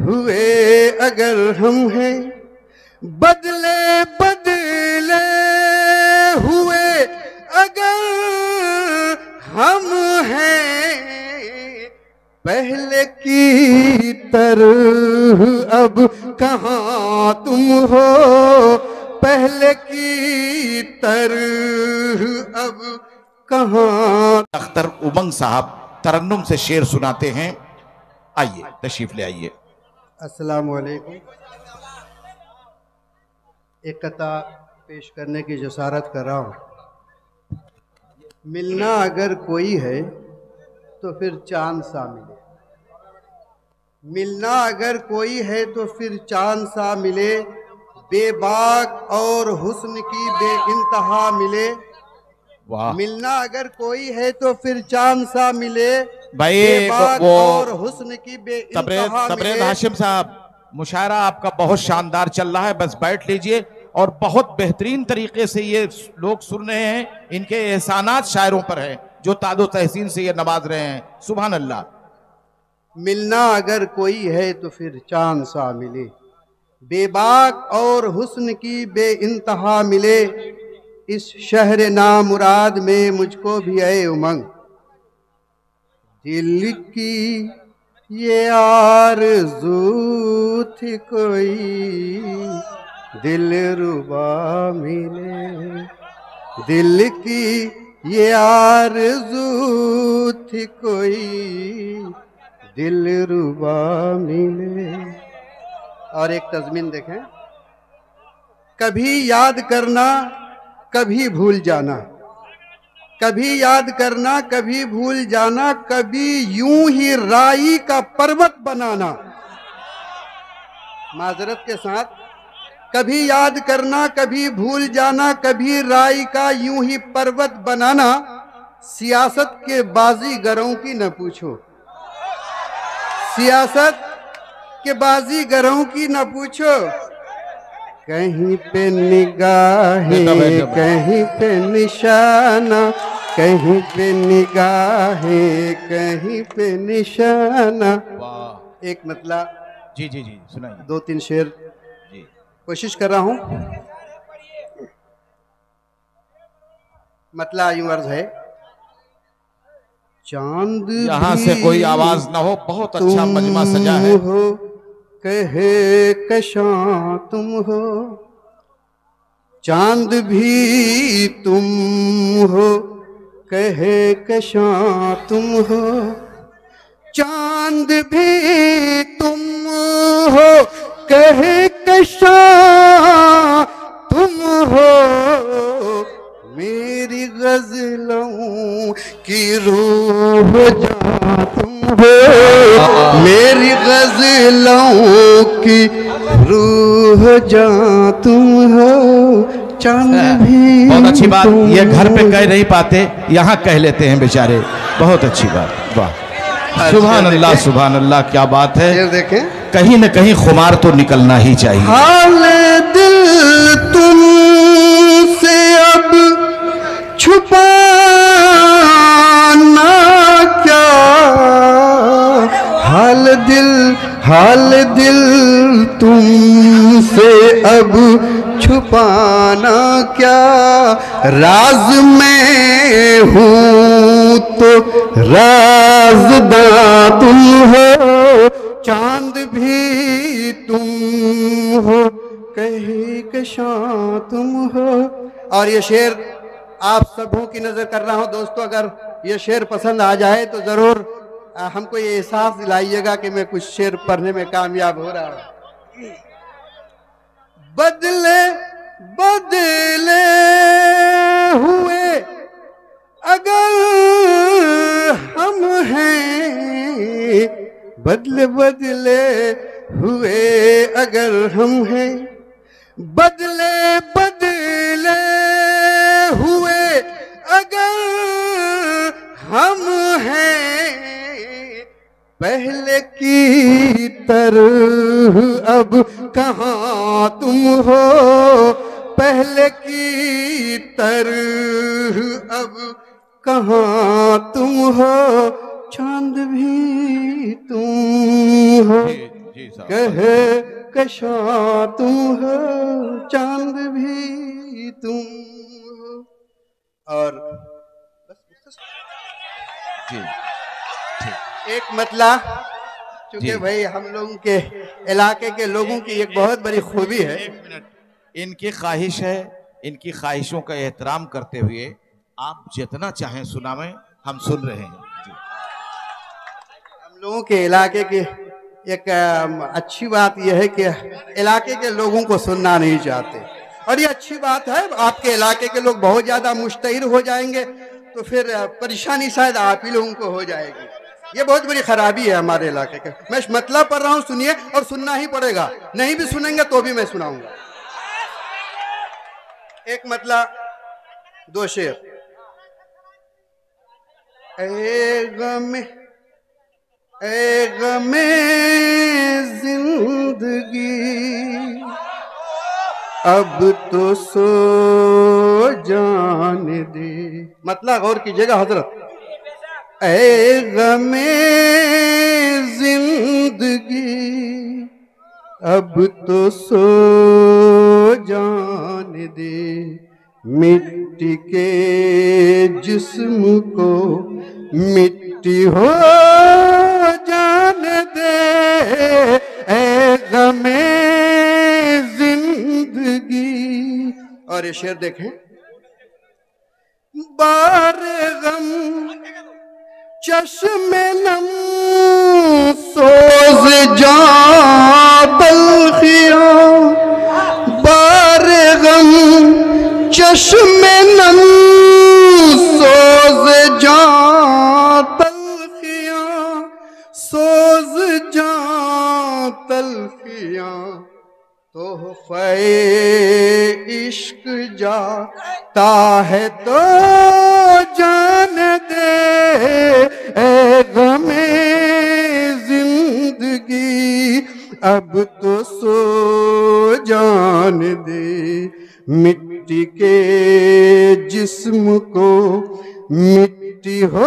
हुए अगर हम हैं, बदले बदले हुए अगर हम हैं, पहले की तरह अब कहाँ तुम हो, पहले की तरह अब कहाँ। अख्तर उमंग साहब तरन्नुम से शेर सुनाते हैं। आइए तशरीफ ले आइए। अस्सलाम वालेकुम। एक कथा पेश करने की जसारत कर रहा हूँ। मिलना अगर कोई है तो फिर चांद सा मिले, मिलना अगर कोई है तो फिर चांद सा मिले, बेबाक और हुस्न की बेइंतहा मिले। वाह। मिलना अगर कोई है तो फिर चांद सा मिले, भाई बेबाक वो और हुस्न की बेइंतहा तबरेज मिले। हाशिम साहब, मुशायरा आपका बहुत शानदार चल रहा है, बस बैठ लीजिए। और बहुत बेहतरीन तरीके से ये लोग सुन रहे हैं, इनके एहसानात शायरों पर हैं जो तादो तहसीन से ये नवाज रहे हैं। सुभान अल्लाह। मिलना अगर कोई है तो फिर चांद सा मिले, बेबाक और हुस्न की बेइंतहा मिले। इस शहर नामुराद में मुझको भी आए उमंग, दिल की ये आरज़ू थी कोई दिलरुबा मिले, दिल की ये आरज़ू थी कोई दिलरुबा मिले। और एक तज़मीन देखें, कभी याद करना कभी भूल जाना, कभी याद करना कभी भूल जाना, कभी यूं ही राई का पर्वत बनाना। माजरत के साथ, कभी याद करना कभी भूल जाना, कभी राई का यूं ही पर्वत बनाना। सियासत के बाजीगरों की न पूछो, सियासत के बाजीगरों की न पूछो, कहीं पे निगाहें कहीं पे निशाना, कहीं पे निगाहें कहीं पे निशाना। वाह। एक मतलब जी जी जी सुनाइए। 2-3 शेर जी कोशिश कर रहा हूं। मतलब यूं अर्ज है, चांद यहाँ से कोई आवाज ना हो, बहुत अच्छा मजमा सजा है। हो कहे कशां तुम हो, चांद भी तुम हो कहे कशां तुम हो, चांद भी तुम हो कहे कशां तुम हो, मेरी गजलों की रूह जां तुम हो, मेरी गजलों की रूह जां तुम हो, चांद भी। बहुत अच्छी बात, ये घर पे कह नहीं पाते, यहाँ कह लेते हैं बेचारे। बहुत अच्छी बात, वाह। सुभान अल्लाह सुभान अल्लाह, क्या बात है। देखें, कहीं न कहीं खुमार तो निकलना ही चाहिए। हाल दिल तुमसे अब छुपाना क्या, हाल दिल तुमसे अब छुपाना क्या, राज में हूँ तो राज़दां तुम हो, चांद भी तुम हो कहे कशां तुम हो। और ये शेर आप सबों की नजर कर रहा हूं दोस्तों, अगर ये शेर पसंद आ जाए तो जरूर हमको ये एहसास दिलाइएगा कि मैं कुछ शेर पढ़ने में कामयाब हो रहा हूं। बदले बदले हुए अगर हम हैं, बदले बदले हुए अगर हम हैं, बदले बदले हुए अगर हम हैं, पहले की तरह अब कहाँ तुम हो, पहले की तरह अब कहाँ तुम हो, चांद भी तुम हो। जी जी जी साहब। कहे कशा तुम हो, चांद भी तुम हो। और जी एक मतला, क्योंकि जी। भाई हम लोगों के इलाके के लोगों की एक बहुत बड़ी खूबी है। एक मिनट, इनकी ख्वाहिश है, इनकी ख्वाहिशों का एहतराम करते हुए आप जितना चाहें सुनावें, हम सुन रहे हैं जी। हम लोगों के इलाके की एक अच्छी बात यह है कि इलाके के लोगों को सुनना नहीं चाहते, और ये अच्छी बात है। आपके इलाके के लोग बहुत ज्यादा मुश्तहिर हो जाएंगे तो फिर परेशानी शायद आप ही लोगों को हो जाएगी। ये बहुत बड़ी खराबी है हमारे इलाके के। मैं मतलब पढ़ रहा हूँ, सुनिए, और सुनना ही पड़ेगा, नहीं भी सुनेंगे तो भी मैं सुनाऊंगा। एक मतलब, दो शेर। ए गमे जिंदगी अब तो सो जाने दे। मतलब गौर कीजिएगा हजरत। ऐ गमे जिंदगी अब तो सो जाने दे, मिट्टी के जिस्म को मिट्टी हो जाने दे। ऐ गमे जिंदगी। और ये शेर देखें। बार गम चश्मे नम सोज जा तलखियां, बार गम चश्मे नम सोज जा तलखियां, सोज जा तलखियां, तोहफे इश्क जाता है तो जान दे। ऐ गमे जिंदगी अब तो सो जान दे, मिट्टी के जिस्म को मिट्टी हो